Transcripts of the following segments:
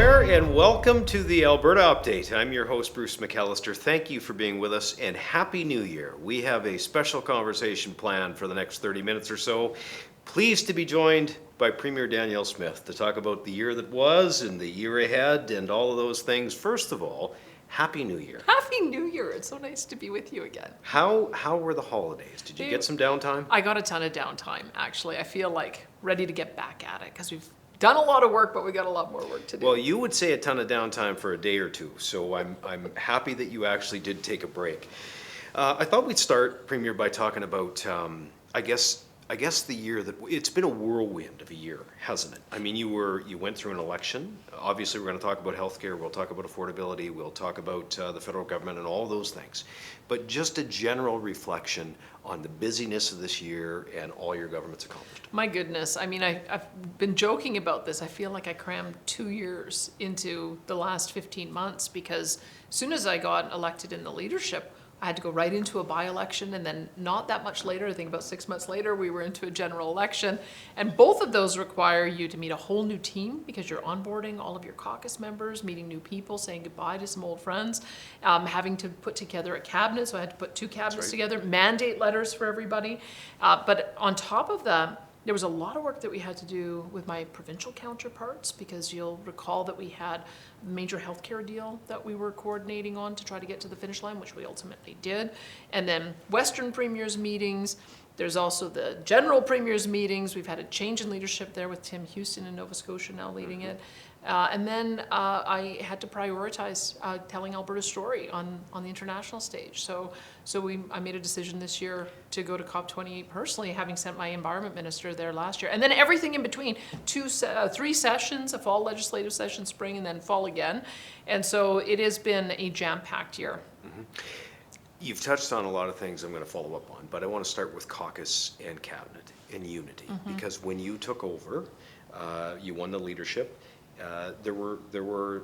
there, and welcome to the Alberta Update. I'm your host, Bruce McAllister. Thank you for being with us, and Happy New Year. We have a special conversation planned for the next 30 minutes or so. Pleased to be joined by Premier Danielle Smith to talk about the year that was and the year ahead and all of those things. First of all, Happy New Year. Happy New Year. It's so nice to be with you again. How were the holidays? Did you get some downtime? I got a ton of downtime, actually. I feel like ready to get back at it because we've done a lot of work, but we got a lot more work to do. Well, you would say a ton of downtime for a day or two, so I'm happy that you actually did take a break. I thought we'd start, Premier, by talking about, I guess the year that it's been a whirlwind of a year, hasn't it? I mean, you went through an election. Obviously, we're going to talk about healthcare. We'll talk about affordability. We'll talk about the federal government and all those things. But just a general reflection on the busyness of this year and all your government's accomplished. My goodness. I mean, I've been joking about this. I feel like I crammed 2 years into the last 15 months because as soon as I got elected in the leadership, I had to go right into a by-election, and then not that much later, I think about 6 months later, we were into a general election. And both of those require you to meet a whole new team because you're onboarding all of your caucus members, meeting new people, saying goodbye to some old friends, having to put together a cabinet. So I had to put 2 cabinets together, mandate letters for everybody. But on top of that, there was a lot of work that we had to do with my provincial counterparts because you'll recall that we had a major healthcare deal that we were coordinating on to try to get to the finish line, which we ultimately did. And then Western Premiers meetings. There's also the general Premiers meetings. We've had a change in leadership there with Tim Houston in Nova Scotia now leading it. And then I had to prioritize telling Alberta's story on the international stage. So I made a decision this year to go to COP28 personally, having sent my environment minister there last year. And then everything in between, 3 sessions, a fall legislative session, spring, and then fall again. And so it has been a jam-packed year. Mm-hmm. You've touched on a lot of things I'm going to follow up on, but I want to start with caucus and cabinet and unity. Because when you took over, you won the leadership. There were,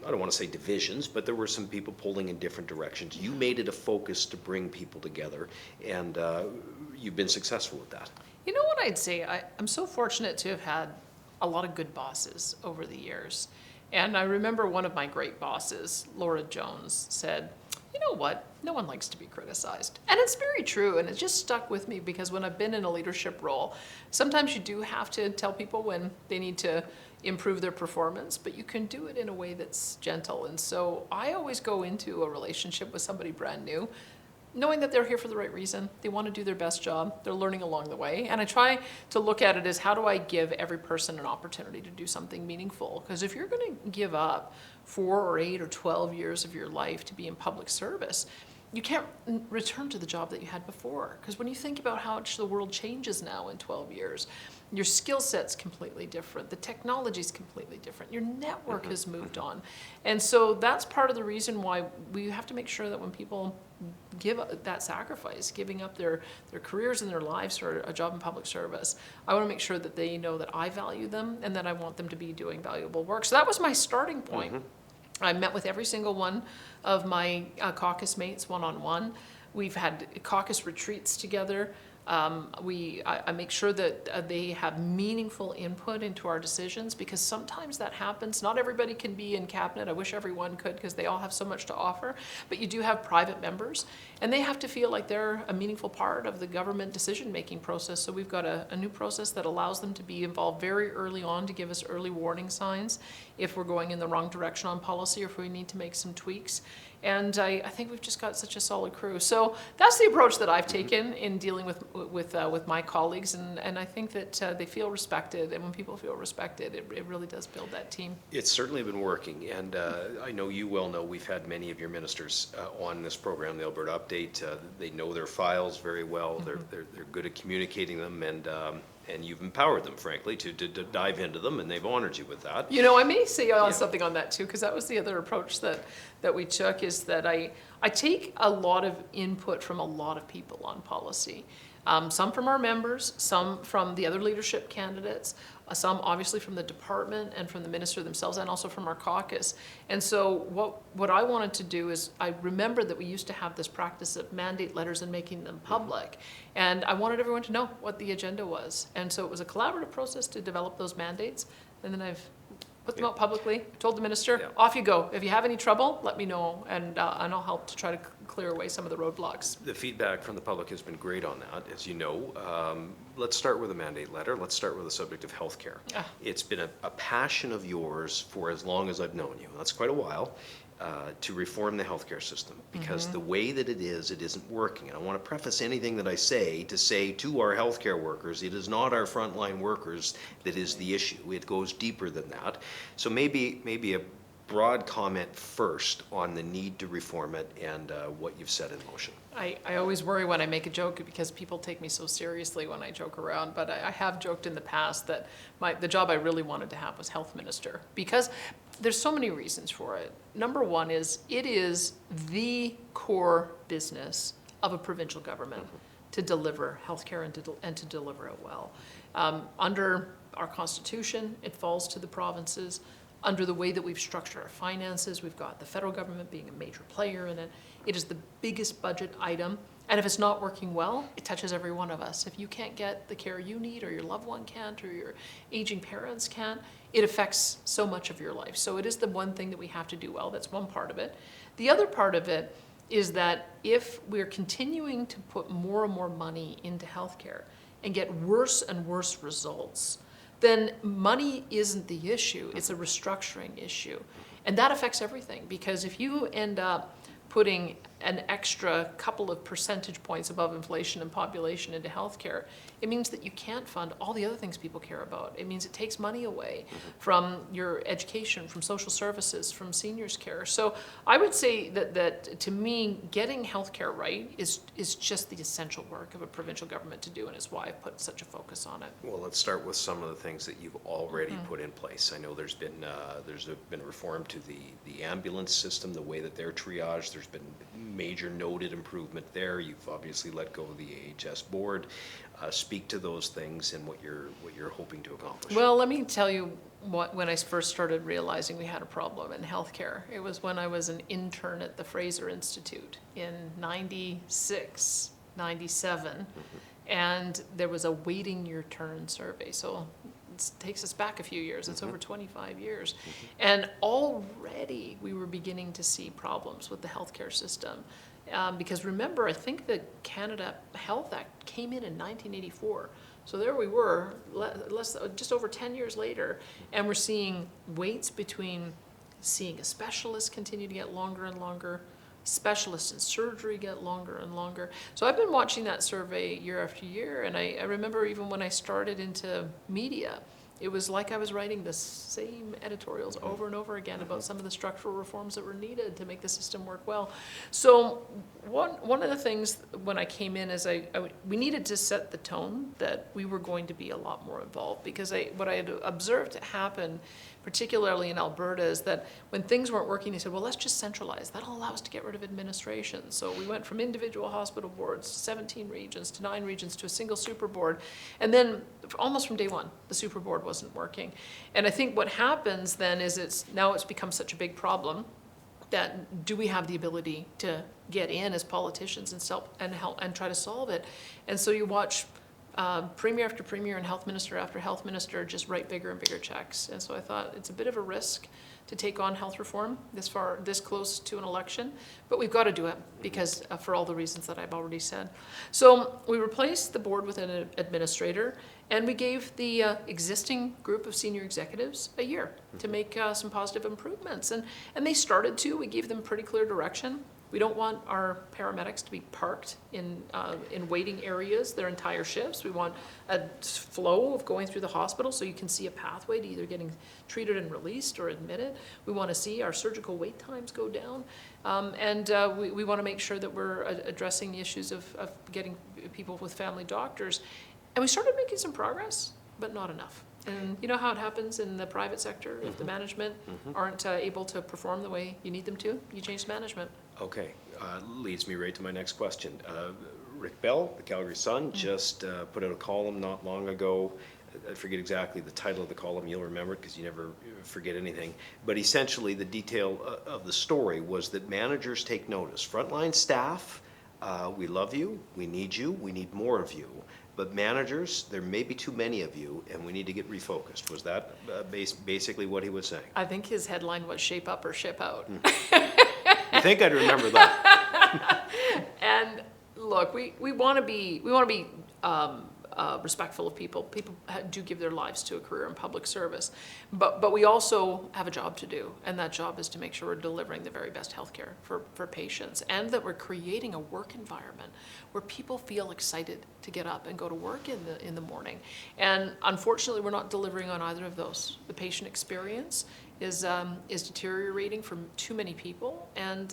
I don't want to say divisions, but there were some people pulling in different directions. You made it a focus to bring people together, and you've been successful with that. You know what I'd say? I'm so fortunate to have had a lot of good bosses over the years. And I remember one of my great bosses, Laura Jones, said, you know what? No one likes to be criticized. And it's very true, and it just stuck with me because when I've been in a leadership role, sometimes you do have to tell people when they need to improve their performance, but you can do it in a way that's gentle. And so I always go into a relationship with somebody brand new, knowing that they're here for the right reason. They want to do their best job. They're learning along the way. And I try to look at it as how do I give every person an opportunity to do something meaningful? Because if you're going to give up 4 or 8 or 12 years of your life to be in public service, you can't return to the job that you had before. Because when you think about how much the world changes now in 12 years, your skill set's completely different. The technology's completely different. Your network has moved on. And so that's part of the reason why we have to make sure that when people give that sacrifice, giving up their careers and their lives for a job in public service, I want to make sure that they know that I value them and that I want them to be doing valuable work. So that was my starting point. I met with every single one of my caucus mates one-on-one. We've had caucus retreats together. I make sure that they have meaningful input into our decisions because sometimes that happens. Not everybody can be in cabinet. I wish everyone could because they all have so much to offer. But you do have private members, and they have to feel like they're a meaningful part of the government decision-making process. So we've got a new process that allows them to be involved very early on to give us early warning signs if we're going in the wrong direction on policy or if we need to make some tweaks. And I think we've just got such a solid crew. So that's the approach that I've taken in dealing with my colleagues, and I think that they feel respected. And when people feel respected, it really does build that team. It's certainly been working, and I know you well know we've had many of your ministers on this program, the Alberta Update. They know their files very well. They're good at communicating them, and you've empowered them, frankly, to dive into them, and they've honored you with that. You know, I may say something on that too, because that was the other approach that we took, is that I take a lot of input from a lot of people on policy. Some from our members, some from the other leadership candidates, some obviously from the department and from the minister themselves, and also from our caucus. And so what I wanted to do is, I remember that we used to have this practice of mandate letters and making them public. And I wanted everyone to know what the agenda was. And so it was a collaborative process to develop those mandates. And then I've put them out publicly. I told the minister, Yeah. off you go. If you have any trouble, let me know, and I'll help to try to clear away some of the roadblocks. The feedback from the public has been great on that, as you know. Let's start with a mandate letter. Let's start with the subject of healthcare. Ah. It's been a passion of yours for as long as I've known you. That's quite a while. To reform the healthcare system, because the way that it isn't working. And I want to preface anything that I say to say to our healthcare workers, it is not our frontline workers that is the issue. It goes deeper than that. So maybe a broad comment first on the need to reform it and what you've set in motion. I always worry when I make a joke because people take me so seriously when I joke around, but I have joked in the past that the job I really wanted to have was health minister, because there's so many reasons for it. Number one is it is the core business of a provincial government to deliver healthcare and to deliver it well. Under our Constitution, it falls to the provinces. Under the way that we've structured our finances, we've got the federal government being a major player in it. It is the biggest budget item. And if it's not working well, it touches every one of us. If you can't get the care you need, or your loved one can't, or your aging parents can't, it affects so much of your life. So it is the one thing that we have to do well. That's one part of it. The other part of it is that if we're continuing to put more and more money into healthcare and get worse and worse results, then money isn't the issue, it's a restructuring issue. And that affects everything, because if you end up putting an extra couple of percentage points above inflation and population into healthcare, it means that you can't fund all the other things people care about. It means it takes money away from your education, from social services, from seniors care. So I would say that to me, getting healthcare right is just the essential work of a provincial government to do, and is why I've put such a focus on it. Well, let's start with some of the things that you've already put in place. I know there's been reform to the ambulance system, the way that they're triaged. There's been major noted improvement there. You've obviously let go of the AHS board. Speak to those things and what you're hoping to accomplish. Well, let me tell you when I first started realizing we had a problem in healthcare. It was when I was an intern at the Fraser Institute in 96, 97, and there was a waiting your turn survey. So it takes us back a few years. It's over 25 years. And already we were beginning to see problems with the healthcare system. Because remember, I think the Canada Health Act came in 1984. So there we were, just over 10 years later, and we're seeing waits between seeing a specialist continue to get longer and longer, specialists in surgery get longer and longer. So I've been watching that survey year after year, and I remember even when I started into media, it was like I was writing the same editorials over and over again about some of the structural reforms that were needed to make the system work well. So one of the things when I came in is we needed to set the tone that we were going to be a lot more involved, because what I had observed happen, particularly in Alberta, is that when things weren't working, they said, well, let's just centralize. That'll allow us to get rid of administration. So we went from individual hospital boards, 17 regions to 9 regions to a single super board. And then almost from day one, the super board wasn't working. And I think what happens then is it's become such a big problem that do we have the ability to get in as politicians and help and try to solve it? And so you watch Premier after Premier and Health Minister after Health Minister just write bigger and bigger checks. And so I thought it's a bit of a risk to take on health reform this close to an election, but we've got to do it because for all the reasons that I've already said. So we replaced the board with an administrator, and we gave the existing group of senior executives a year to make some positive improvements. And they started to. We gave them pretty clear direction. We don't want our paramedics to be parked in waiting areas their entire shifts. We want a flow of going through the hospital so you can see a pathway to either getting treated and released or admitted. We want to see our surgical wait times go down. And we want to make sure that we're addressing the issues of getting people with family doctors. And we started making some progress, but not enough. And you know how it happens in the private sector. If the management aren't able to perform the way you need them to, you change management. Okay, leads me right to my next question. Rick Bell, the Calgary Sun, just put out a column not long ago. I forget exactly the title of the column. You'll remember it because you never forget anything. But essentially the detail of the story was that managers take notice. Frontline staff, we love you, we need more of you. but managers, there may be too many of you, and we need to get refocused. Was that basically what he was saying? I think his headline was shape up or ship out. You think I'd remember that? And look, we want to be respectful of people. People do give their lives to a career in public service, but we also have a job to do, and that job is to make sure we're delivering the very best healthcare for patients, and that we're creating a work environment where people feel excited to get up and go to work in the morning. And unfortunately, we're not delivering on either of those. The patient experience is deteriorating for too many people, and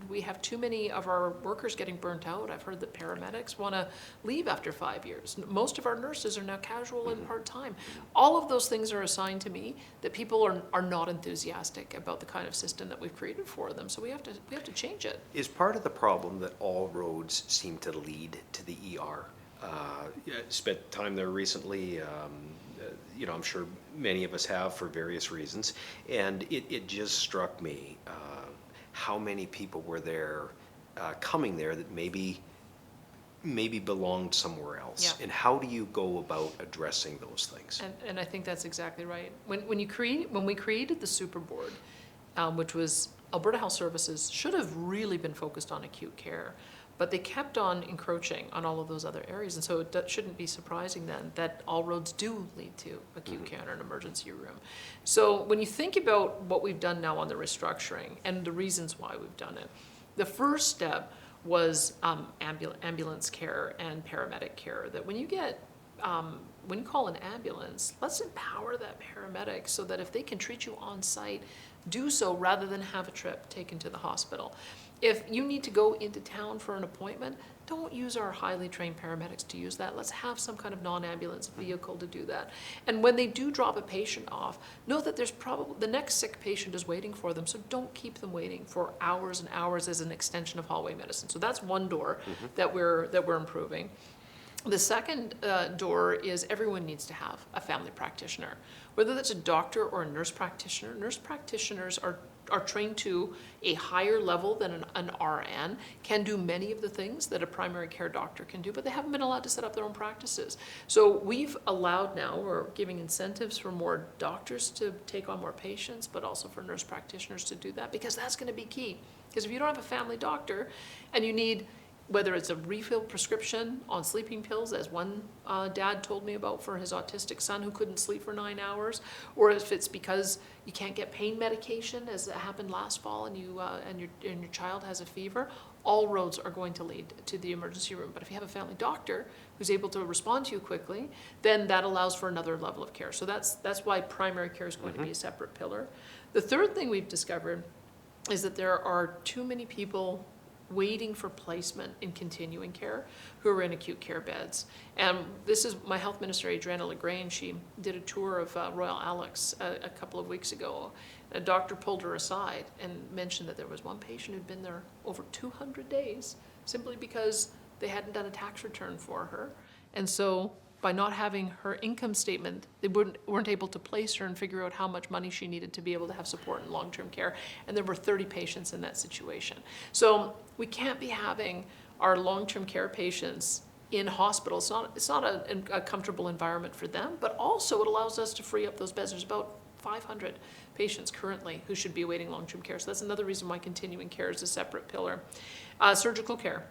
we have too many of our workers getting burnt out. I've heard that paramedics want to leave after 5 years. Most of our nurses are now casual and part-time. All of those things are a sign to me that people are not enthusiastic about the kind of system that we've created for them. So we have to change it. Is part of the problem that all roads seem to lead to the ER? Spent time there recently. I'm sure many of us have for various reasons, and it just struck me how many people were there, coming there that maybe belonged somewhere else. Yeah. And how do you go about addressing those things? And I think that's exactly right. When we created the Super Board, which was Alberta Health Services, should have really been focused on acute care. But they kept on encroaching on all of those other areas. And so it shouldn't be surprising then that all roads do lead to acute care in an emergency room. So when you think about what we've done now on the restructuring and the reasons why we've done it, the first step was ambulance care and paramedic care. That when you call an ambulance, let's empower that paramedic so that if they can treat you on site, do so rather than have a trip taken to the hospital. If you need to go into town for an appointment, don't use our highly trained paramedics to use that. Let's have some kind of non-ambulance vehicle to do that. And when they do drop a patient off, know that there's probably the next sick patient is waiting for them, so don't keep them waiting for hours and hours as an extension of hallway medicine. So that's one door that we're improving. The second door is everyone needs to have a family practitioner. Whether that's a doctor or a nurse practitioner, nurse practitioners are trained to a higher level than an RN, can do many of the things that a primary care doctor can do, but they haven't been allowed to set up their own practices. So we've allowed now, we're giving incentives for more doctors to take on more patients, but also for nurse practitioners to do that, because that's going to be key. Because if you don't have a family doctor and you need, whether it's a refill prescription on sleeping pills, as one dad told me about for his autistic son who couldn't sleep for 9 hours, or if it's because you can't get pain medication, as it happened last fall, and your child has a fever, all roads are going to lead to the emergency room. But if you have a family doctor who's able to respond to you quickly, then that allows for another level of care. So that's why primary care is going to be a separate pillar. The third thing we've discovered is that there are too many people waiting for placement in continuing care who are in acute care beds. And this is my health minister, Adriana LaGrange. She did a tour of Royal Alex a couple of weeks ago. A doctor pulled her aside and mentioned that there was one patient who'd been there over 200 days simply because they hadn't done a tax return for her. And so by not having her income statement, they weren't able to place her and figure out how much money she needed to be able to have support in long-term care. And there were 30 patients in that situation. So we can't be having our long-term care patients in hospitals. It's not a comfortable environment for them, but also it allows us to free up those beds. There's about 500 patients currently who should be awaiting long-term care. So that's another reason why continuing care is a separate pillar. Surgical care.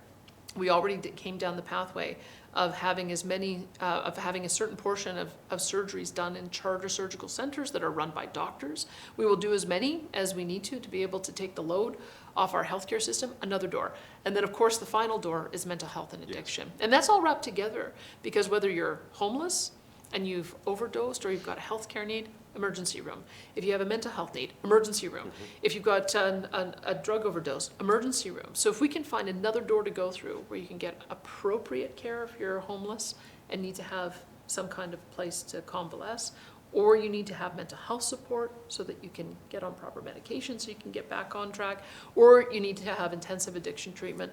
We already came down the pathway of having a certain portion of surgeries done in charter surgical centers that are run by doctors. We will do as many as we need to be able to take the load off our healthcare system. Another door. And then of course the final door is mental health and addiction. Yes. And that's all wrapped together, because whether you're homeless and you've overdosed or you've got a healthcare need, emergency room. If you have a mental health need, emergency room. If you've got a drug overdose, emergency room. So if we can find another door to go through where you can get appropriate care if you're homeless and need to have some kind of place to convalesce, or you need to have mental health support so that you can get on proper medication so you can get back on track, or you need to have intensive addiction treatment.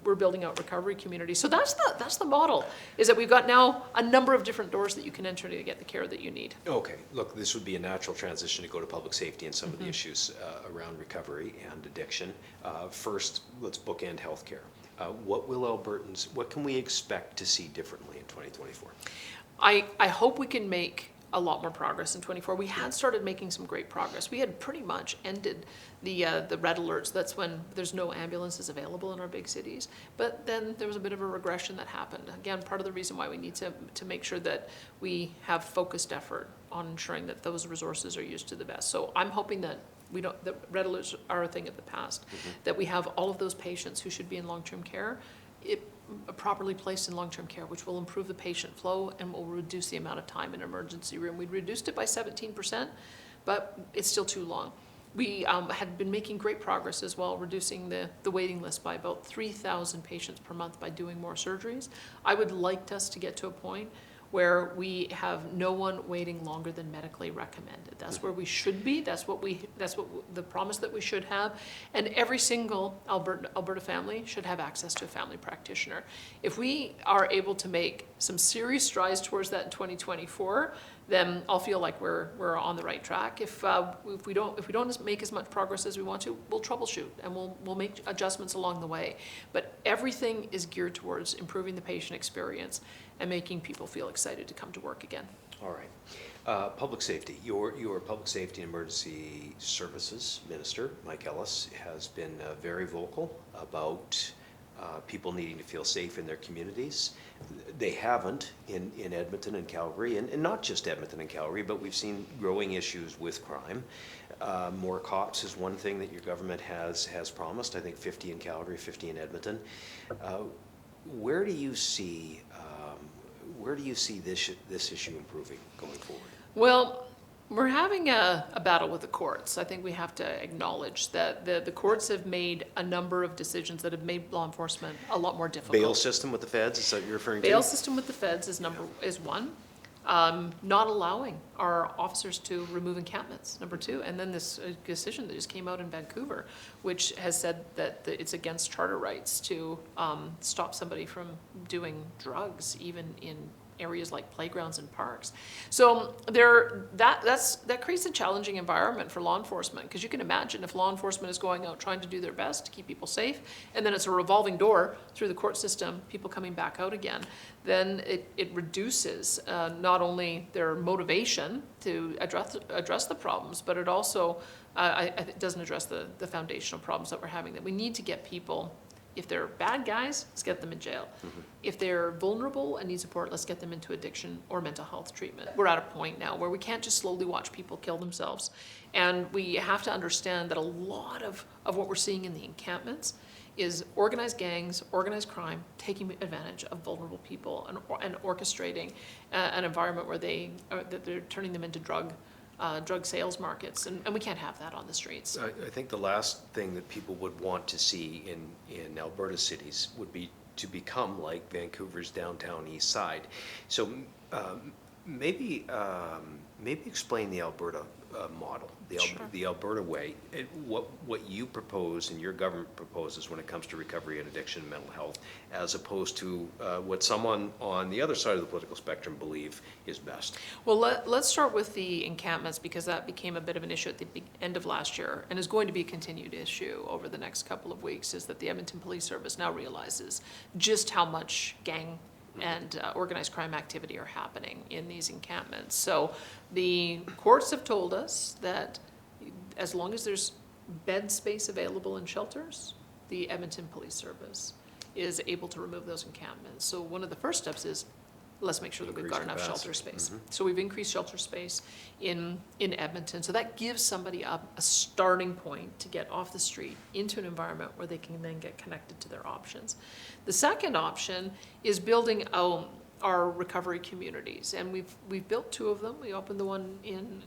We're building out recovery communities. So that's the model, is that we've got now a number of different doors that you can enter to get the care that you need. Okay, look, this would be a natural transition to go to public safety and some of the issues around recovery and addiction. First, let's bookend healthcare. what can we expect to see differently in 2024? I hope we can make a lot more progress in 24. We had started making some great progress. We had pretty much ended the red alerts. That's when there's no ambulances available in our big cities. But then there was a bit of a regression that happened. Again, part of the reason why we need to make sure that we have focused effort on ensuring that those resources are used to the best. So I'm hoping that that red alerts are a thing of the past, that we have all of those patients who should be in long-term care properly placed in long-term care, which will improve the patient flow and will reduce the amount of time in an emergency room. We reduced it by 17%, but it's still too long. We had been making great progress as well, reducing the waiting list by about 3,000 patients per month by doing more surgeries. I would like us to get to a point where we have no one waiting longer than medically recommended. That's where we should be. That's what the promise that we should have. And every single Alberta family should have access to a family practitioner. If we are able to make some serious strides towards that in 2024, then I'll feel like we're on the right track. If we don't make as much progress as we want to, we'll troubleshoot and we'll make adjustments along the way. But everything is geared towards improving the patient experience and making people feel excited to come to work again. All right. Public safety. Your Public Safety and Emergency Services Minister, Mike Ellis, has been very vocal about people needing to feel safe in their communities. They haven't in Edmonton and Calgary, and not just Edmonton and Calgary, but we've seen growing issues with crime. More cops is one thing that your government has promised. I think 50 in Calgary, 50 in Edmonton. Where do you see this issue improving going forward? Well, we're having a battle with the courts. I think we have to acknowledge that the courts have made a number of decisions that have made law enforcement a lot more difficult. Bail system with the feds, is that what you're referring to? Bail system with the feds is one. Not allowing our officers to remove encampments, number two. And then this decision that just came out in Vancouver, which has said that it's against charter rights to stop somebody from doing drugs, even in areas like playgrounds and parks. So that creates a challenging environment for law enforcement, because you can imagine if law enforcement is going out trying to do their best to keep people safe, and then it's a revolving door through the court system, people coming back out again, then it reduces not only their motivation to address the problems, but it also it doesn't address the foundational problems that we're having, that we need to get people. If they're bad guys, let's get them in jail. If they're vulnerable and need support, let's get them into addiction or mental health treatment. We're at a point now where we can't just slowly watch people kill themselves. And we have to understand that a lot of what we're seeing in the encampments is organized gangs, organized crime, taking advantage of vulnerable people and orchestrating an environment where they're turning them into drug sales markets, and we can't have that on the streets. I think the last thing that people would want to see in Alberta cities would be to become like Vancouver's downtown east side. So maybe explain the Alberta model, the Alberta way, what you propose and your government proposes when it comes to recovery and addiction and mental health, as opposed to what someone on the other side of the political spectrum believe is best. Well, let's start with the encampments, because that became a bit of an issue at the end of last year and is going to be a continued issue over the next couple of weeks, is that the Edmonton Police Service now realizes just how much gang and organized crime activity are happening in these encampments. So the courts have told us that as long as there's bed space available in shelters, the Edmonton Police Service is able to remove those encampments. So one of the first steps is, let's make sure that we've got enough shelter space. So we've increased shelter space in Edmonton. So that gives somebody a starting point to get off the street into an environment where they can then get connected to their options. The second option is building out our recovery communities, and we've built two of them. We opened the one in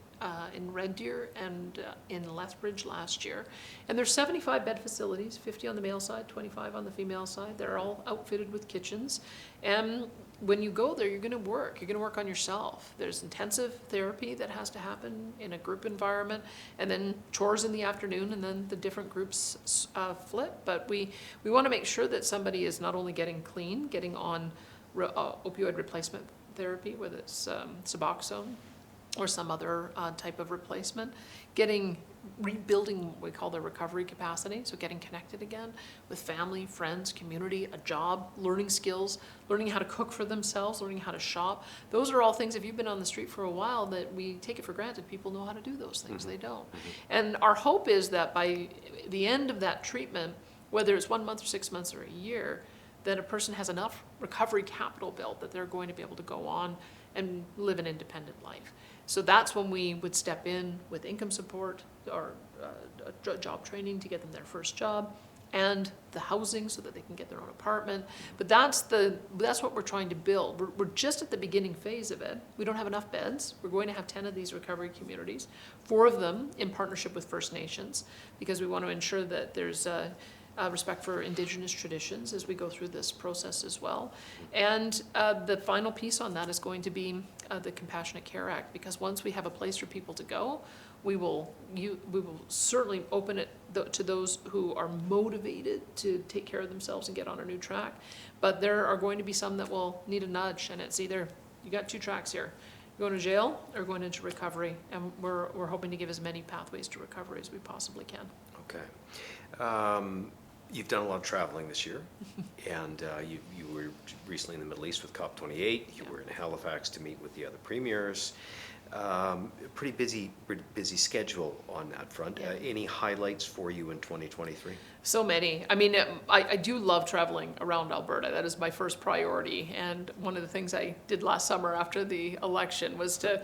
Red Deer and in Lethbridge last year, and there's 75 bed facilities, 50 on the male side, 25 on the female side. They're all outfitted with kitchens, and when you go there, you're going to work on yourself. There's intensive therapy that has to happen in a group environment, and then chores in the afternoon, and then the different groups flip. But we want to make sure that somebody is not only getting clean, getting on opioid replacement therapy, whether it's Suboxone, or some other type of replacement, rebuilding what we call their recovery capacity, so getting connected again with family, friends, community, a job, learning skills, learning how to cook for themselves, learning how to shop. Those are all things, if you've been on the street for a while, that we take it for granted. People know how to do those things. They don't. And our hope is that by the end of that treatment, whether it's 1 month or 6 months or a year, that a person has enough recovery capital built that they're going to be able to go on and live an independent life. So that's when we would step in with income support or job training to get them their first job, and the housing so that they can get their own apartment. But that's what we're trying to build. We're just at the beginning phase of it. We don't have enough beds. We're going to have 10 of these recovery communities, 4 of them in partnership with First Nations, because we want to ensure that there's respect for Indigenous traditions as we go through this process as well. And the final piece on that is going to be the Compassionate Care Act, because once we have a place for people to go, we will certainly open it to those who are motivated to take care of themselves and get on a new track. But there are going to be some that will need a nudge, and it's either, you got 2 tracks here. You're going to jail or going into recovery, and we're hoping to give as many pathways to recovery as we possibly can. Okay. You've done a lot of traveling this year, and you were recently in the Middle East with COP28. You were in Halifax to meet with the other premiers. Pretty busy schedule on that front. Yeah. Any highlights for you in 2023? So many. I mean, I do love traveling around Alberta. That is my first priority. And one of the things I did last summer after the election was to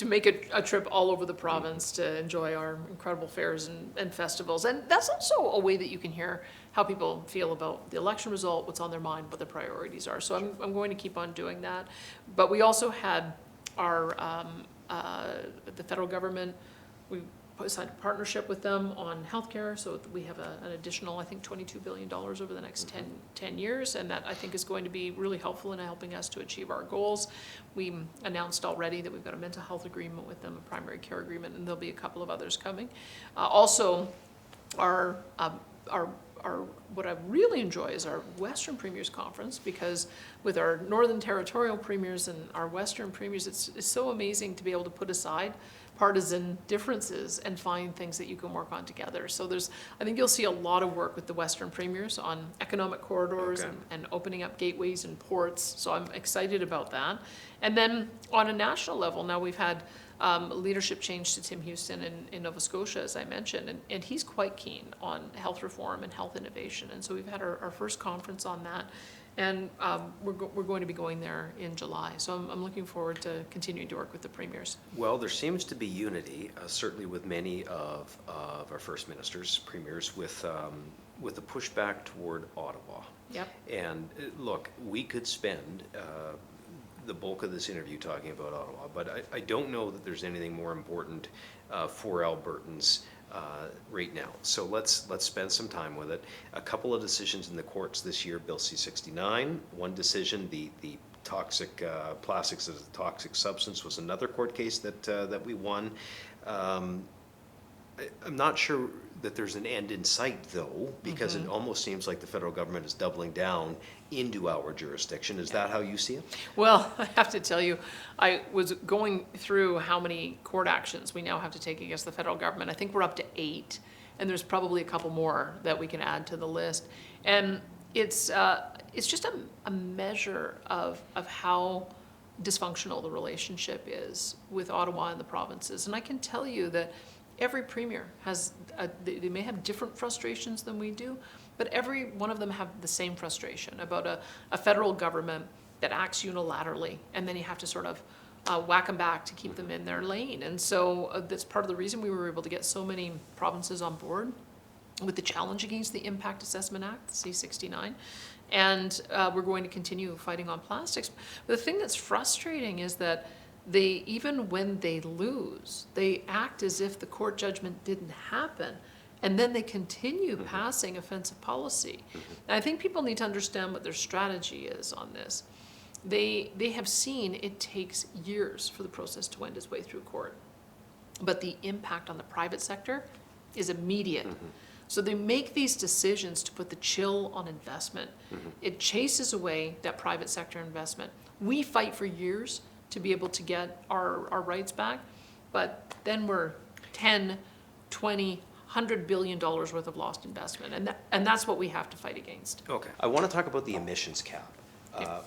make a trip all over the province to enjoy our incredible fairs and festivals. And that's also a way that you can hear how people feel about the election result, what's on their mind, what their priorities are. So I'm going to keep on doing that. But we also had our the federal government, we signed a partnership with them on healthcare, so we have an additional, I think, $22 billion over the next 10 years, and that I think is going to be really helpful in helping us to achieve our goals. We announced already that we've got a mental health agreement with them, a primary care agreement, and there'll be a couple of others coming. Also, our what I really enjoy is our Western Premiers Conference, because with our Northern Territorial Premiers and our Western Premiers, it's so amazing to be able to put aside partisan differences and find things that you can work on together. So I think you'll see a lot of work with the Western Premiers on economic corridors and opening up gateways and ports. So I'm excited about that. And then on a national level, now we've had leadership change to Tim Houston in Nova Scotia, as I mentioned, and he's quite keen on health reform and health innovation. And so we've had our first conference on that, and we're going to be going there in July. So I'm looking forward to continuing to work with the premiers. Well, there seems to be unity, certainly with many of our first ministers, premiers, with a pushback toward Ottawa. Yep. And look, we could spend the bulk of this interview talking about Ottawa, but I don't know that there's anything more important for Albertans right now. So let's spend some time with it. A couple of decisions in the courts this year, Bill C-69, one decision, the toxic plastics as a toxic substance was another court case that we won. I'm not sure that there's an end in sight, though, because it almost seems like the federal government is doubling down into our jurisdiction. Is that how you see it? Well, I have to tell you, I was going through how many court actions we now have to take against the federal government. I think we're up to 8, and there's probably a couple more that we can add to the list. And it's just a measure of how dysfunctional the relationship is with Ottawa and the provinces. And I can tell you that every premier has, they may have different frustrations than we do, but every one of them have the same frustration about a federal government that acts unilaterally, and then you have to sort of whack them back to keep them in their lane. And so that's part of the reason we were able to get so many provinces on board with the challenge against the Impact Assessment Act, the C-69. And we're going to continue fighting on plastics. But the thing that's frustrating is that even when they lose, they act as if the court judgment didn't happen, and then they continue passing offensive policy. And I think people need to understand what their strategy is on this. They have seen it takes years for the process to wend its way through court, but the impact on the private sector is immediate. So they make these decisions to put the chill on investment. It chases away that private sector investment. We fight for years to be able to get our rights back. But then we're 10, 20, $100 billion worth of lost investment. And that's what we have to fight against. Okay. I want to talk about the emissions cap.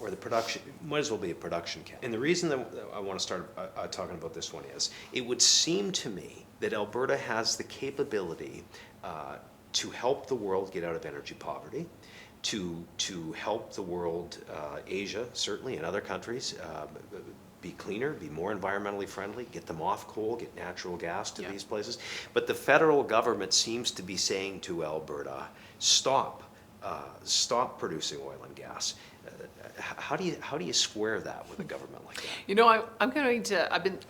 Or the production, might as well be a production cap. And the reason that I want to start talking about this one is, it would seem to me that Alberta has the capability to help the world get out of energy poverty, to help the world, Asia certainly, and other countries, be cleaner, be more environmentally friendly, get them off coal, get natural gas to these places. But the federal government seems to be saying to Alberta, stop producing oil and gas. How do you square that with a government like that? You know, I've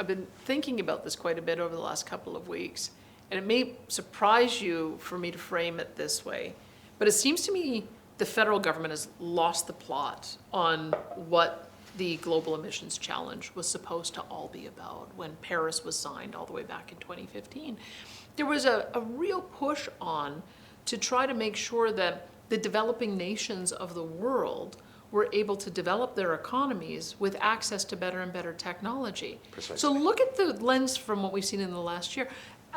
been thinking about this quite a bit over the last couple of weeks, and it may surprise you for me to frame it this way, but it seems to me the federal government has lost the plot on what the global emissions challenge was supposed to all be about when Paris was signed all the way back in 2015. There was a real push on to try to make sure that the developing nations of the world were able to develop their economies with access to better and better technology. Precisely. So look at the lens from what we've seen in the last year.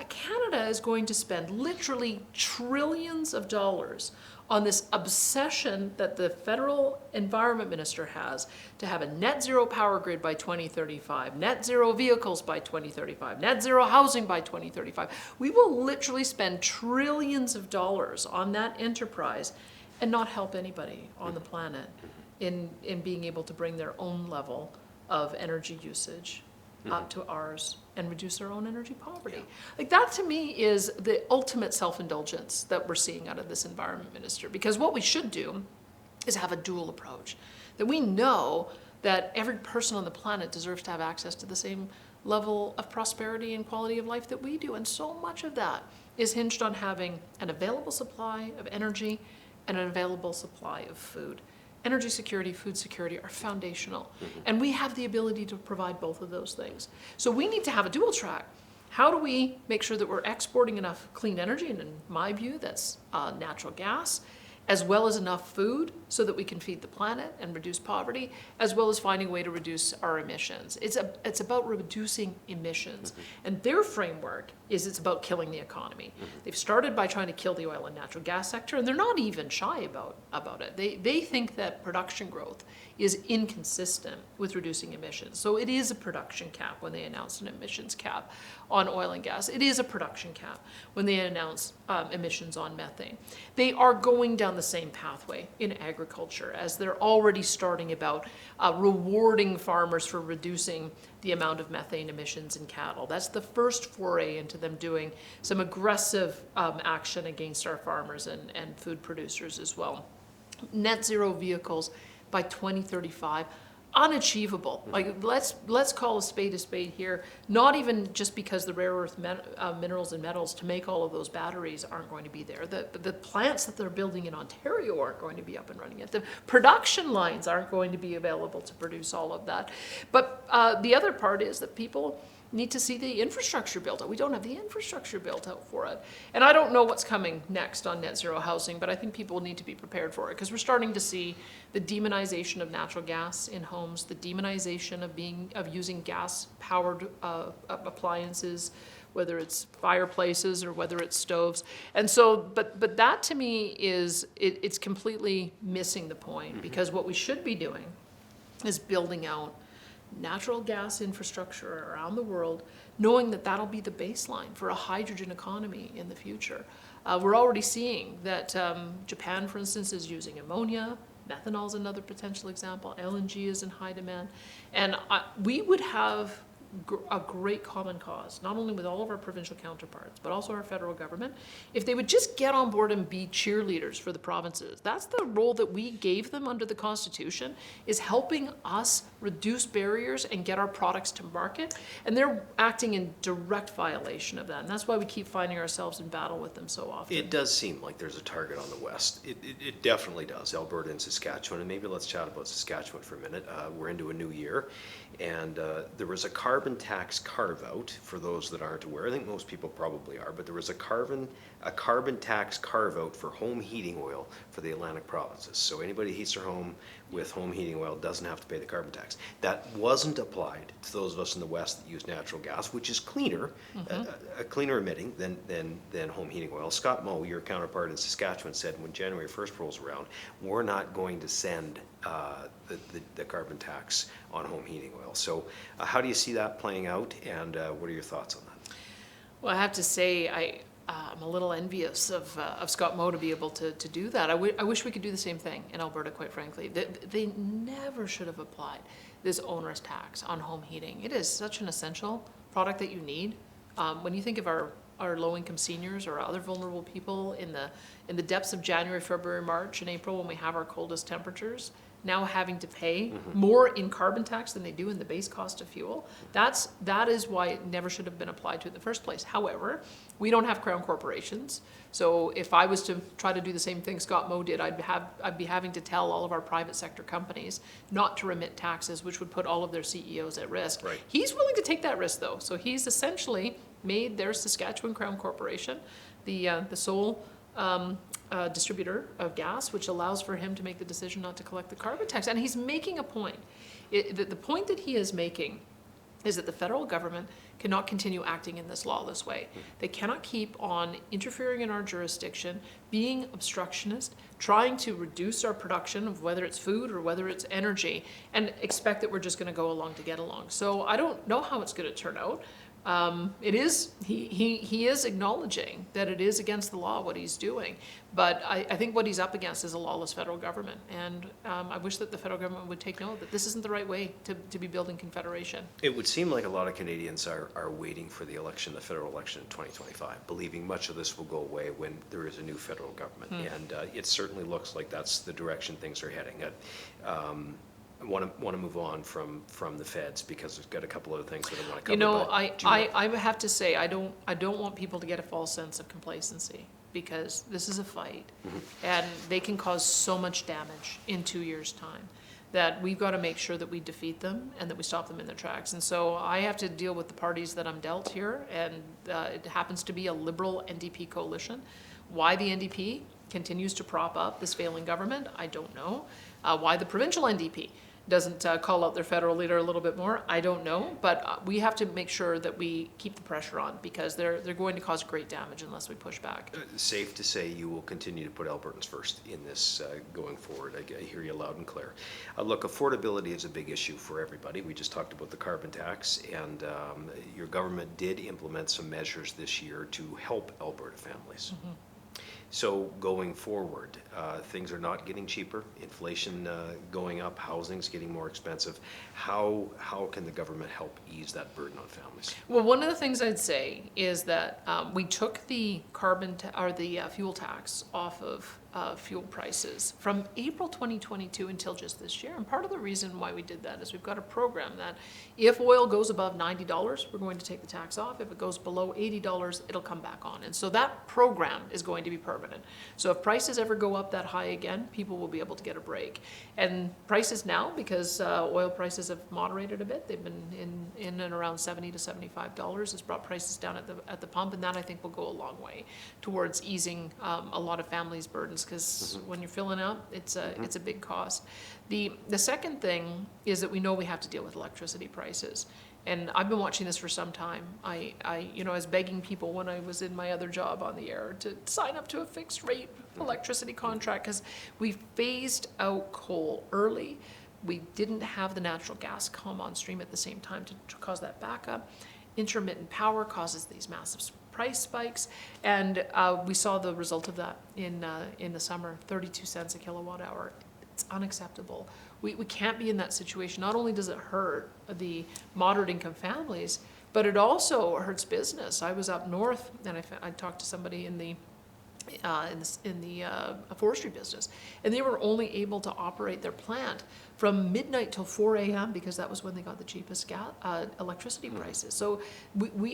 Canada is going to spend literally trillions of dollars on this obsession that the federal environment minister has to have a net zero power grid by 2035, net zero vehicles by 2035, net zero housing by 2035. We will literally spend trillions of dollars on that enterprise and not help anybody on the planet in being able to bring their own level of energy usage up to ours and reduce our own energy poverty. Like, that to me is the ultimate self-indulgence that we're seeing out of this environment minister, because what we should do is have a dual approach, that we know that every person on the planet deserves to have access to the same level of prosperity and quality of life that we do, and so much of that is hinged on having an available supply of energy and an available supply of food. Energy security, food security are foundational. And we have the ability to provide both of those things. So we need to have a dual track. How do we make sure that we're exporting enough clean energy, and in my view, that's natural gas, as well as enough food so that we can feed the planet and reduce poverty, as well as finding a way to reduce our emissions. It's about reducing emissions. And their framework is it's about killing the economy. They've started by trying to kill the oil and natural gas sector, and they're not even shy about it. They think that production growth is inconsistent with reducing emissions. So it is a production cap when they announce an emissions cap on oil and gas. It is a production cap when they announce emissions on methane. They are going down the same pathway in agriculture, as they're already starting about rewarding farmers for reducing the amount of methane emissions in cattle. That's the first foray into them doing some aggressive action against our farmers and food producers as well. Net zero vehicles by 2035, unachievable. Like, let's call a spade here. Not even just because the rare earth minerals and metals to make all of those batteries aren't going to be there. The plants that they're building in Ontario aren't going to be up and running yet. The production lines aren't going to be available to produce all of that. But the other part is that people need to see the infrastructure built out. We don't have the infrastructure built out for it. And I don't know what's coming next on net zero housing, but I think people need to be prepared for it, because we're starting to see the demonization of natural gas in homes, the demonization of using gas-powered appliances, whether it's fireplaces or whether it's stoves. And so, but that to me is, it's completely missing the point, because what we should be doing is building out natural gas infrastructure around the world, knowing that that'll be the baseline for a hydrogen economy in the future. We're already seeing that Japan, for instance, is using ammonia. Methanol is another potential example. LNG is in high demand. And we would have a great common cause, not only with all of our provincial counterparts, but also our federal government, if they would just get on board and be cheerleaders for the provinces. That's the role that we gave them under the Constitution, is helping us reduce barriers and get our products to market. And they're acting in direct violation of that. And that's why we keep finding ourselves in battle with them so often. It does seem like there's a target on the West. It definitely does, Alberta and Saskatchewan. And maybe let's chat about Saskatchewan for a minute. We're into a new year. And there was a carbon carbon tax carve-out, for those that aren't aware. I think most people probably are, but there was a carbon tax carve-out for home heating oil for the Atlantic provinces. So anybody who heats their home with home heating oil doesn't have to pay the carbon tax. That wasn't applied to those of us in the West that use natural gas, which is cleaner, cleaner emitting than home heating oil. Scott Moe, your counterpart in Saskatchewan, said when January 1st rolls around, we're not going to send the carbon tax on home heating oil. So how do you see that playing out, and what are your thoughts on that? Well, I have to say, I'm a little envious of Scott Moe to be able to do that. I wish we could do the same thing in Alberta, quite frankly. They never should have applied this onerous tax on home heating. It is such an essential product that you need. When you think of our low-income seniors or other vulnerable people in the depths of January, February, March, and April, when we have our coldest temperatures, now having to pay more in carbon tax than they do in the base cost of fuel, that is why it never should have been applied to in the first place. However, we don't have crown corporations, so if I was to try to do the same thing Scott Moe did, I'd be having to tell all of our private sector companies not to remit taxes, which would put all of their CEOs at risk. Right. He's willing to take that risk, though, so he's essentially made their Saskatchewan Crown Corporation the sole distributor of gas, which allows for him to make the decision not to collect the carbon tax. And he's making a point. The point that he is making is that the federal government cannot continue acting in this lawless way. They cannot keep on interfering in our jurisdiction, being obstructionist, trying to reduce our production of whether it's food or whether it's energy, and expect that we're just going to go along to get along. So I don't know how it's going to turn out. He is acknowledging that it is against the law what he's doing, but I think what he's up against is a lawless federal government, and I wish that the federal government would take note that this isn't the right way to be building confederation. It would seem like a lot of Canadians are waiting for the election, the federal election in 2025, believing much of this will go away when there is a new federal government, and it certainly looks like that's the direction things are heading. I want to move on from the feds because we've got a couple other things that I want to cover. You know, I have to say I don't want people to get a false sense of complacency, because this is a fight, and they can cause so much damage in 2 years' time that we've got to make sure that we defeat them and that we stop them in their tracks. And so I have to deal with the parties that I'm dealt here, and it happens to be a Liberal NDP coalition. Why the NDP continues to prop up this failing government, I don't know. Why the provincial NDP doesn't call out their federal leader a little bit more, I don't know. But we have to make sure that we keep the pressure on, because they're going to cause great damage unless we push back. Safe to say you will continue to put Albertans first in this going forward. I hear you loud and clear. Look, affordability is a big issue for everybody. We just talked about the carbon tax, and your government did implement some measures this year to help Alberta families. So going forward, things are not getting cheaper, inflation going up, housing's getting more expensive. How can the government help ease that burden on families? Well, one of the things I'd say is that we took the fuel tax off of fuel prices from April 2022 until just this year. And part of the reason why we did that is we've got a program that if oil goes above $90, we're going to take the tax off. If it goes below $80, it'll come back on. And so that program is going to be permanent. So if prices ever go up that high again, people will be able to get a break. And prices now, because oil prices have moderated a bit, they've been in and around $70 to $75. It's brought prices down at the pump, and that I think will go a long way towards easing a lot of families' burdens, because when you're filling up, it's a big cost. The second thing is that we know we have to deal with electricity prices. And I've been watching this for some time. I was begging people when I was in my other job on the air to sign up to a fixed rate electricity contract, because we phased out coal early. We didn't have the natural gas come on stream at the same time to cause that backup. Intermittent power causes these massive price spikes, and we saw the result of that in the summer, 32 cents a kilowatt hour. It's unacceptable. We can't be in that situation. Not only does it hurt the moderate income families, but it also hurts business. I was up north, and I talked to somebody in the forestry business, and they were only able to operate their plant from midnight till 4 a.m. because that was when they got the cheapest electricity prices. So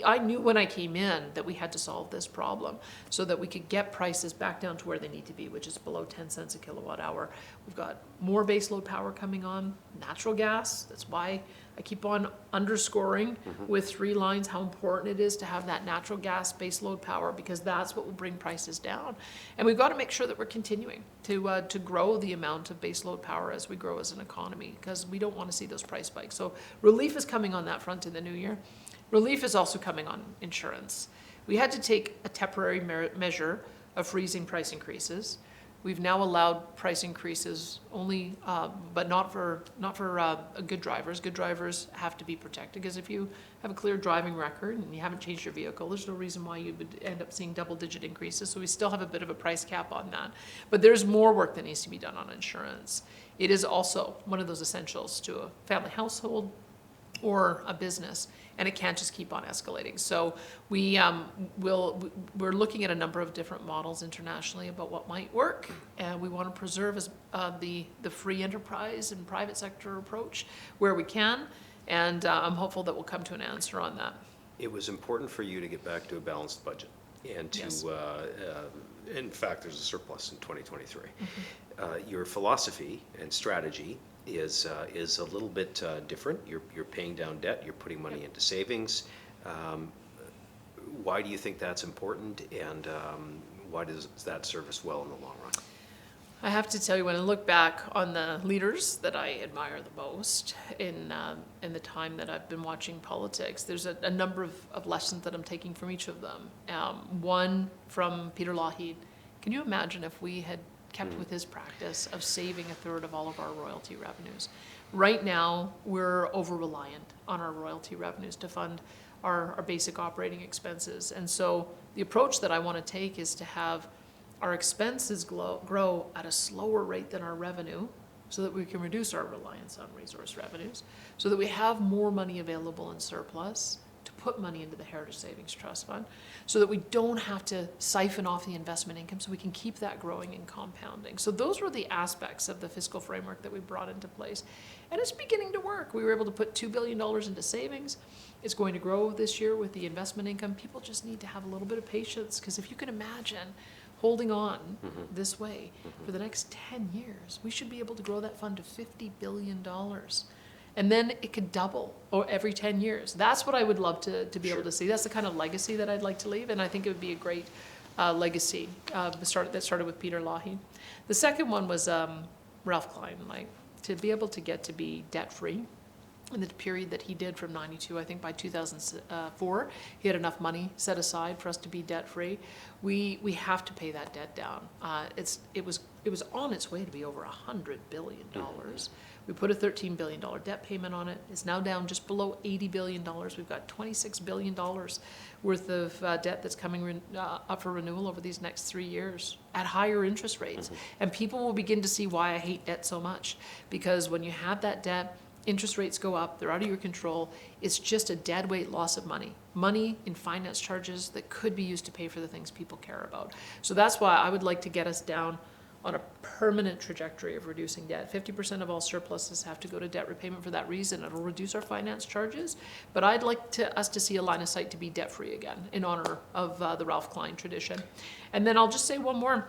I knew when I came in that we had to solve this problem so that we could get prices back down to where they need to be, which is below 10 cents a kilowatt hour. We've got more baseload power coming on, natural gas. That's why I keep on underscoring with 3 lines how important it is to have that natural gas baseload power, because that's what will bring prices down. And we've got to make sure that we're continuing to grow the amount of baseload power as we grow as an economy, because we don't want to see those price spikes. So relief is coming on that front in the new year. Relief is also coming on insurance. We had to take a temporary measure of freezing price increases. We've now allowed price increases only, but not for good drivers. Good drivers have to be protected, because if you have a clear driving record and you haven't changed your vehicle, there's no reason why you would end up seeing double-digit increases. So we still have a bit of a price cap on that. But there's more work that needs to be done on insurance. It is also one of those essentials to a family household or a business, and it can't just keep on escalating. So we're looking at a number of different models internationally about what might work, and we want to preserve the free enterprise and private sector approach where we can, and I'm hopeful that we'll come to an answer on that. It was important for you to get back to a balanced budget, and to, Yes. in fact, there's a surplus in 2023. Your philosophy and strategy is a little bit different. You're paying down debt, you're putting money into savings. Why do you think that's important, and why does that serve us well in the long run? I have to tell you, when I look back on the leaders that I admire the most in the time that I've been watching politics, there's a number of lessons that I'm taking from each of them. One from Peter Lougheed. Can you imagine if we had kept with his practice of saving 1/3 of all of our royalty revenues? Right now, we're over-reliant on our royalty revenues to fund our basic operating expenses. And so the approach that I want to take is to have our expenses grow at a slower rate than our revenue, so that we can reduce our reliance on resource revenues, so that we have more money available in surplus to put money into the Heritage Savings Trust Fund, so that we don't have to siphon off the investment income, so we can keep that growing and compounding. So those were the aspects of the fiscal framework that we brought into place. And it's beginning to work. We were able to put $2 billion into savings. It's going to grow this year with the investment income. People just need to have a little bit of patience, because if you can imagine holding on this way for the next 10 years, we should be able to grow that fund to $50 billion. And then it could double every 10 years. That's what I would love to be able to see. That's the kind of legacy that I'd like to leave, and I think it would be a great legacy that started with Peter Lougheed. The second one was Ralph Klein, like to be able to get to be debt-free in the period that he did from 92. I think by 2004, he had enough money set aside for us to be debt-free. We have to pay that debt down. It was on its way to be over $100 billion. We put a $13 billion debt payment on it. It's now down just below $80 billion. We've got $26 billion worth of debt that's coming up for renewal over these next 3 years at higher interest rates. And people will begin to see why I hate debt so much. Because when you have that debt, interest rates go up, they're out of your control. It's just a dead weight loss of money. Money in finance charges that could be used to pay for the things people care about. So that's why I would like to get us down on a permanent trajectory of reducing debt. 50% of all surpluses have to go to debt repayment for that reason. It'll reduce our finance charges, but I'd like us to see a line of sight to be debt-free again in honor of the Ralph Klein tradition. And then I'll just say one more.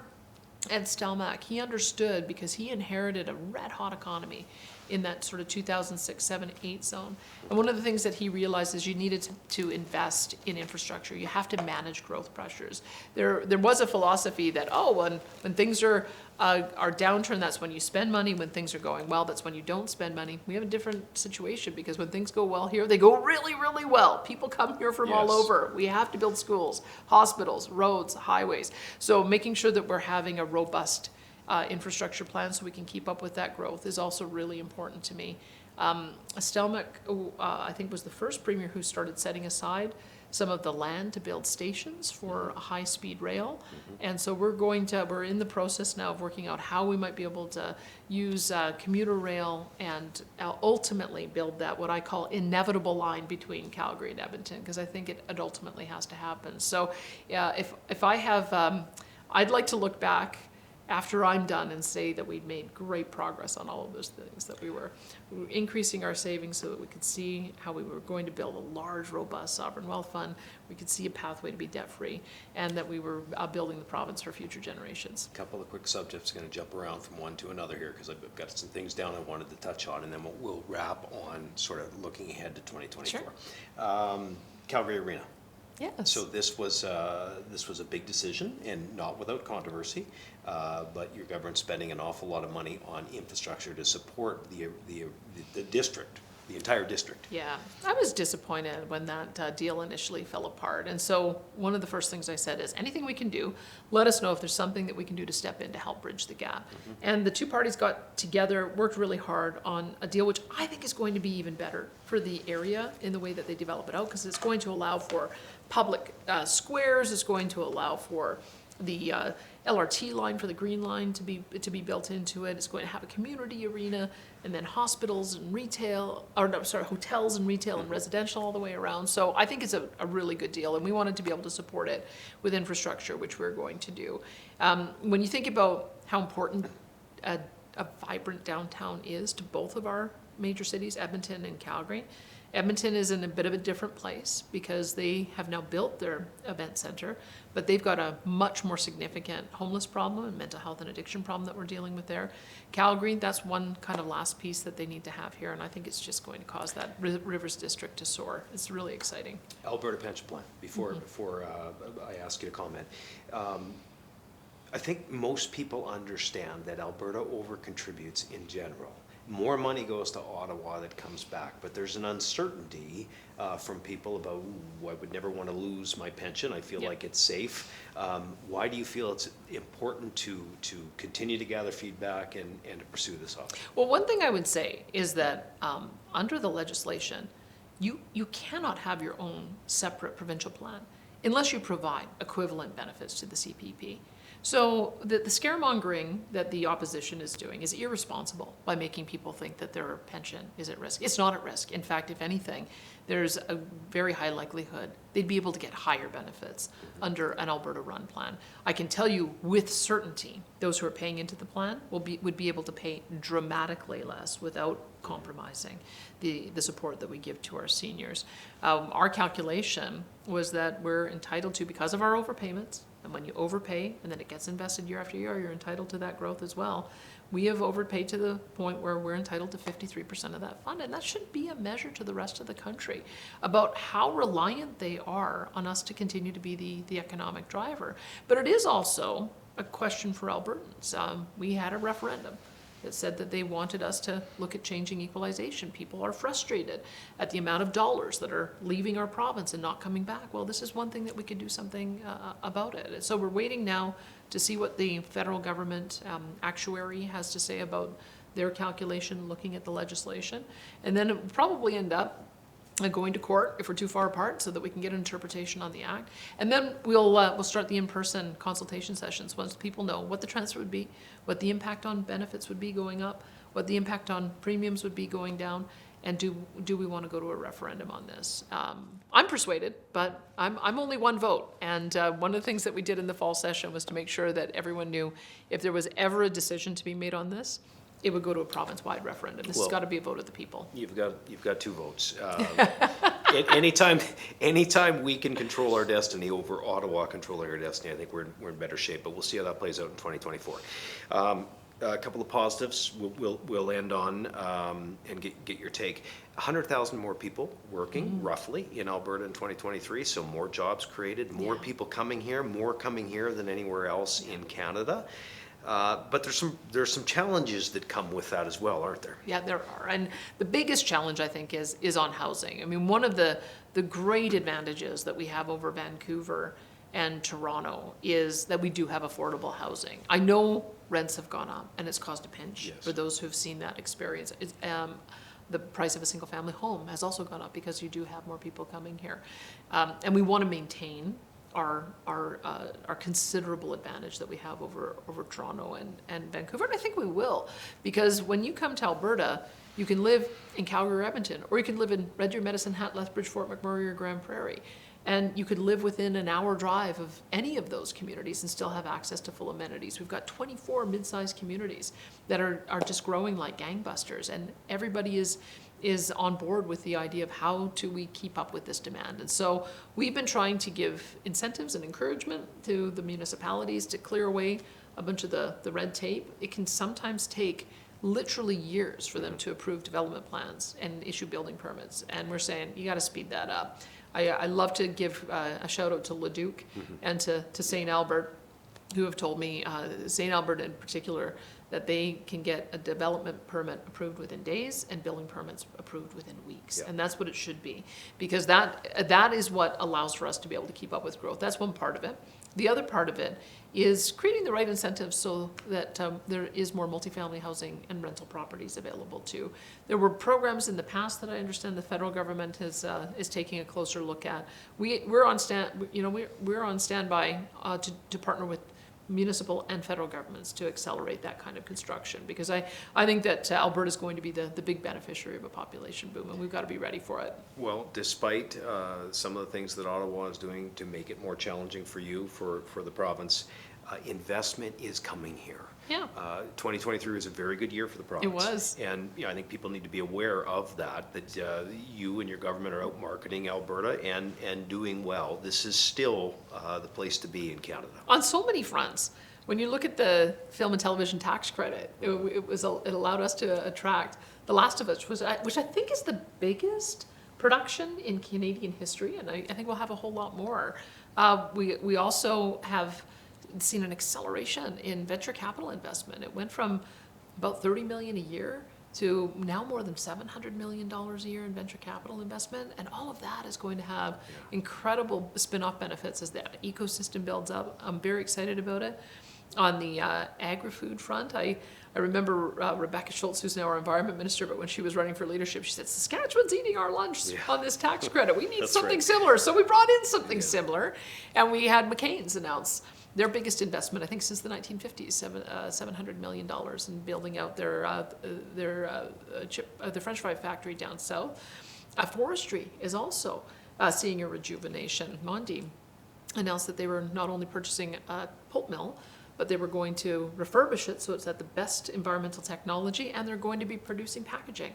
Ed Stelmach, he understood, because he inherited a red-hot economy in that sort of 2006, 7, 8 zone. And one of the things that he realized is you needed to invest in infrastructure. You have to manage growth pressures. There was a philosophy that, when things are downturn, that's when you spend money. When things are going well, that's when you don't spend money. We have a different situation, because when things go well here, they go really, really well. People come here from all over. We have to build schools, hospitals, roads, highways. So making sure that we're having a robust infrastructure plan so we can keep up with that growth is also really important to me. Stelmach, I think, was the first premier who started setting aside some of the land to build stations for a high-speed rail. And so we're in the process now of working out how we might be able to use commuter rail and ultimately build that, what I call inevitable line between Calgary and Edmonton, because I think it ultimately has to happen. So if I have, I'd like to look back after I'm done and say that we'd made great progress on all of those things, that we were increasing our savings so that we could see how we were going to build a large, robust sovereign wealth fund, we could see a pathway to be debt-free, and that we were building the province for future generations. A couple of quick subjects, going to jump around from one to another here because I've got some things down I wanted to touch on, and then we'll wrap on sort of looking ahead to 2024. Sure. Calgary Arena. Yes. So this was a big decision, and not without controversy, but your government's spending an awful lot of money on infrastructure to support the district, the entire district. Yeah, I was disappointed when that deal initially fell apart. And so one of the first things I said is, anything we can do, let us know if there's something that we can do to step in to help bridge the gap. Mm-hmm. And the two parties got together, worked really hard on a deal which I think is going to be even better for the area in the way that they develop it out, because it's going to allow for public squares, it's going to allow for the LRT line, for the Green Line to be built into it. It's going to have a community arena, and then hospitals and retail, or no, sorry, hotels and retail and residential all the way around. So I think it's a really good deal, and we wanted to be able to support it with infrastructure, which we're going to do. When you think about how important a vibrant downtown is to both of our major cities, Edmonton and Calgary, Edmonton is in a bit of a different place because they have now built their event center, but they've got a much more significant homeless problem and mental health and addiction problem that we're dealing with there. Calgary, that's one kind of last piece that they need to have here, and I think it's just going to cause that Rivers District to soar. It's really exciting. Alberta Pension Plan, before I ask you to comment. I think most people understand that Alberta over-contributes in general. More money goes to Ottawa that comes back, but there's an uncertainty from people about, ooh, I would never want to lose my pension. I feel like it's safe. Why do you feel it's important to continue to gather feedback and to pursue this option? Well, one thing I would say is that under the legislation, you cannot have your own separate provincial plan unless you provide equivalent benefits to the CPP. So the scaremongering that the opposition is doing is irresponsible by making people think that their pension is at risk. It's not at risk. In fact, if anything, there's a very high likelihood they'd be able to get higher benefits under an Alberta-run plan. I can tell you with certainty, those who are paying into the plan would be able to pay dramatically less without compromising the support that we give to our seniors. Our calculation was that we're entitled to, because of our overpayments, and when you overpay and then it gets invested year after year, you're entitled to that growth as well. We have overpaid to the point where we're entitled to 53% of that fund, and that should be a measure to the rest of the country about how reliant they are on us to continue to be the economic driver. But it is also a question for Albertans. We had a referendum that said that they wanted us to look at changing equalization. People are frustrated at the amount of dollars that are leaving our province and not coming back. Well, this is one thing that we could do something about it. So we're waiting now to see what the federal government actuary has to say about their calculation, looking at the legislation. And then it will probably end up going to court if we're too far apart so that we can get an interpretation on the act. And then we'll start the in-person consultation sessions once people know what the transfer would be, what the impact on benefits would be going up, what the impact on premiums would be going down, and do we want to go to a referendum on this? I'm persuaded, but I'm only one vote. And one of the things that we did in the fall session was to make sure that everyone knew if there was ever a decision to be made on this, it would go to a province-wide referendum. This has got to be a vote of the people. You've got two votes. Anytime we can control our destiny over Ottawa controlling our destiny, I think we're in better shape. But we'll see how that plays out in 2024. A couple of positives we'll end on and get your take. 100,000 more people working roughly in Alberta in 2023, so more jobs created, more people coming here than anywhere else in Canada. But there's some challenges that come with that as well, aren't there? Yeah, there are. And the biggest challenge, I think, is on housing. I mean, one of the great advantages that we have over Vancouver and Toronto is that we do have affordable housing. I know rents have gone up, and it's caused a pinch for those who have seen that experience. The price of a single-family home has also gone up because you do have more people coming here. And we want to maintain our considerable advantage that we have over Toronto and Vancouver, and I think we will, because when you come to Alberta, you can live in Calgary or Edmonton, or you can live in Red Deer, Medicine Hat, Lethbridge, Fort McMurray, or Grand Prairie. And you could live within an hour drive of any of those communities and still have access to full amenities. We've got 24 mid-sized communities that are just growing like gangbusters, and everybody is on board with the idea of how do we keep up with this demand. And so we've been trying to give incentives and encouragement to the municipalities to clear away a bunch of the red tape. It can sometimes take literally years for them to approve development plans and issue building permits. And we're saying, you got to speed that up. I love to give a shout out to Leduc and to St. Albert, who have told me, St. Albert in particular, that they can get a development permit approved within days and building permits approved within weeks. Yeah. And that's what it should be, because that is what allows for us to be able to keep up with growth. That's one part of it. The other part of it is creating the right incentives so that there is more multifamily housing and rental properties available too. There were programs in the past that I understand the federal government is taking a closer look at. We're on standby to partner with municipal and federal governments to accelerate that kind of construction, because I think that Alberta is going to be the big beneficiary of a population boom, and we've got to be ready for it. Well, despite some of the things that Ottawa is doing to make it more challenging for you, for the province, investment is coming here. Yeah. 2023 was a very good year for the province. It was. And I think people need to be aware of that you and your government are out marketing Alberta and doing well. This is still the place to be in Canada. On so many fronts. When you look at the film and television tax credit, it allowed us to attract The Last of Us, which I think is the biggest production in Canadian history, and I think we'll have a whole lot more. We also have seen an acceleration in venture capital investment. It went from about 30 million a year to now more than $700 million a year in venture capital investment, and all of that is going to have incredible spin-off benefits as that ecosystem builds up. I'm very excited about it. On the agri-food front, I remember Rebecca Schultz, who's now our environment minister, but when she was running for leadership, she said, Saskatchewan's eating our lunch on this tax credit. We need something similar. So we brought in something similar, and we had McCain's announce their biggest investment, I think since the 1950s, $700 million in building out their French fry factory down south. Forestry is also seeing a rejuvenation. Mondi announced that they were not only purchasing a pulp mill, but they were going to refurbish it so it's at the best environmental technology, and they're going to be producing packaging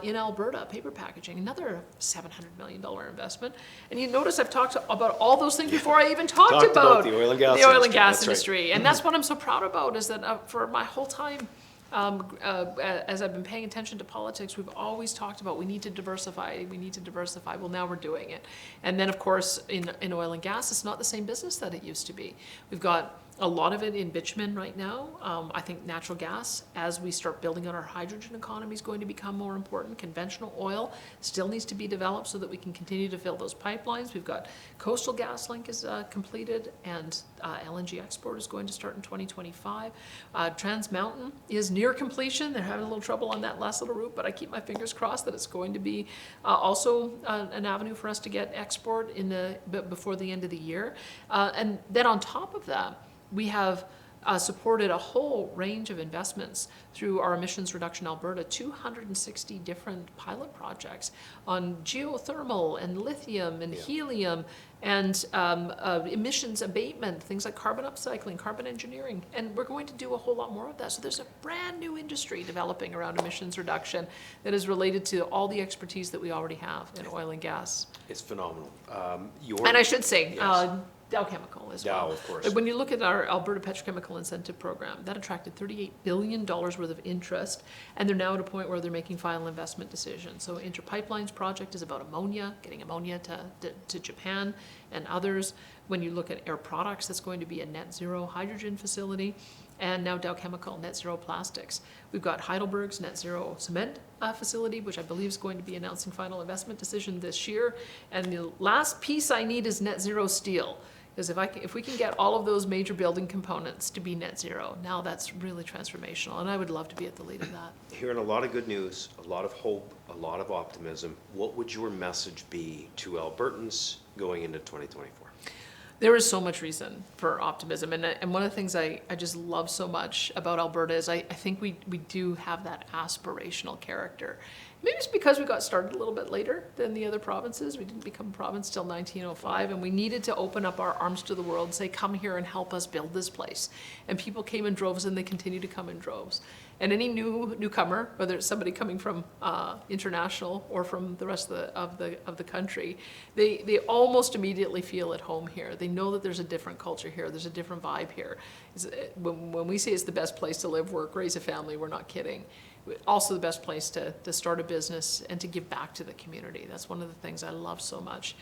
in Alberta, paper packaging, another $700 million investment. And you notice I've talked about all those things before I even talked about the oil and gas industry. industry. Right. And that's what I'm so proud about, is that for my whole time, as I've been paying attention to politics, we've always talked about we need to diversify. Well, now we're doing it. And then, of course, in oil and gas, it's not the same business that it used to be. We've got a lot of it in bitumen right now. I think natural gas, as we start building on our hydrogen economy, is going to become more important. Conventional oil still needs to be developed so that we can continue to fill those pipelines. We've got Coastal GasLink is completed, and LNG export is going to start in 2025. Trans Mountain is near completion. They're having a little trouble on that last little route, but I keep my fingers crossed that it's going to be also an avenue for us to get export before the end of the year. And then on top of that, we have supported a whole range of investments through our Emissions Reduction Alberta, 260 different pilot projects on geothermal and lithium and helium and emissions abatement, things like carbon upcycling, carbon engineering. And we're going to do a whole lot more of that. So there's a brand new industry developing around emissions reduction that is related to all the expertise that we already have in oil and gas. It's phenomenal. And I should say, Dow Chemical as well. Dow, of course. Like when you look at our Alberta Petrochemical Incentive Program, that attracted $38 billion worth of interest, and they're now at a point where they're making final investment decisions. So Inter Pipelines project is about ammonia, getting ammonia to Japan and others. When you look at Air Products, that's going to be a net zero hydrogen facility. And now Dow Chemical, net zero plastics. We've got Heidelberg's net zero cement facility, which I believe is going to be announcing final investment decision this year. And the last piece I need is net zero steel. Because if we can get all of those major building components to be net zero, now that's really transformational, and I would love to be at the lead of that. Hearing a lot of good news, a lot of hope, a lot of optimism. What would your message be to Albertans going into 2024? There is so much reason for optimism, and one of the things I just love so much about Alberta is I think we do have that aspirational character. Maybe it's because we got started a little bit later than the other provinces. We didn't become a province till 1905, and we needed to open up our arms to the world and say, come here and help us build this place. And people came in droves, and they continue to come in droves. And any newcomer, whether it's somebody coming from international or from the rest of the country, they almost immediately feel at home here. They know that there's a different culture here. There's a different vibe here. When we say it's the best place to live, work, raise a family, we're not kidding. Also the best place to start a business and to give back to the community. That's one of the things I love so much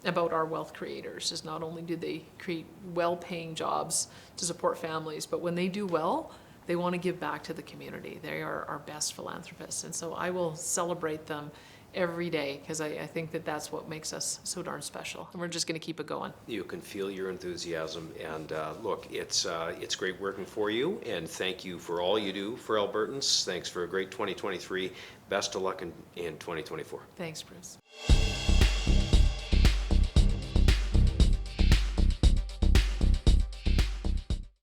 about our wealth creators, is not only do they create well-paying jobs to support families, but when they do well, they want to give back to the community. They are our best philanthropists. And so I will celebrate them every day, because I think that that's what makes us so darn special. And we're just going to keep it going. You can feel your enthusiasm, and look, it's great working for you, and thank you for all you do for Albertans. Thanks for a great 2023. Best of luck in 2024. Thanks, Bruce.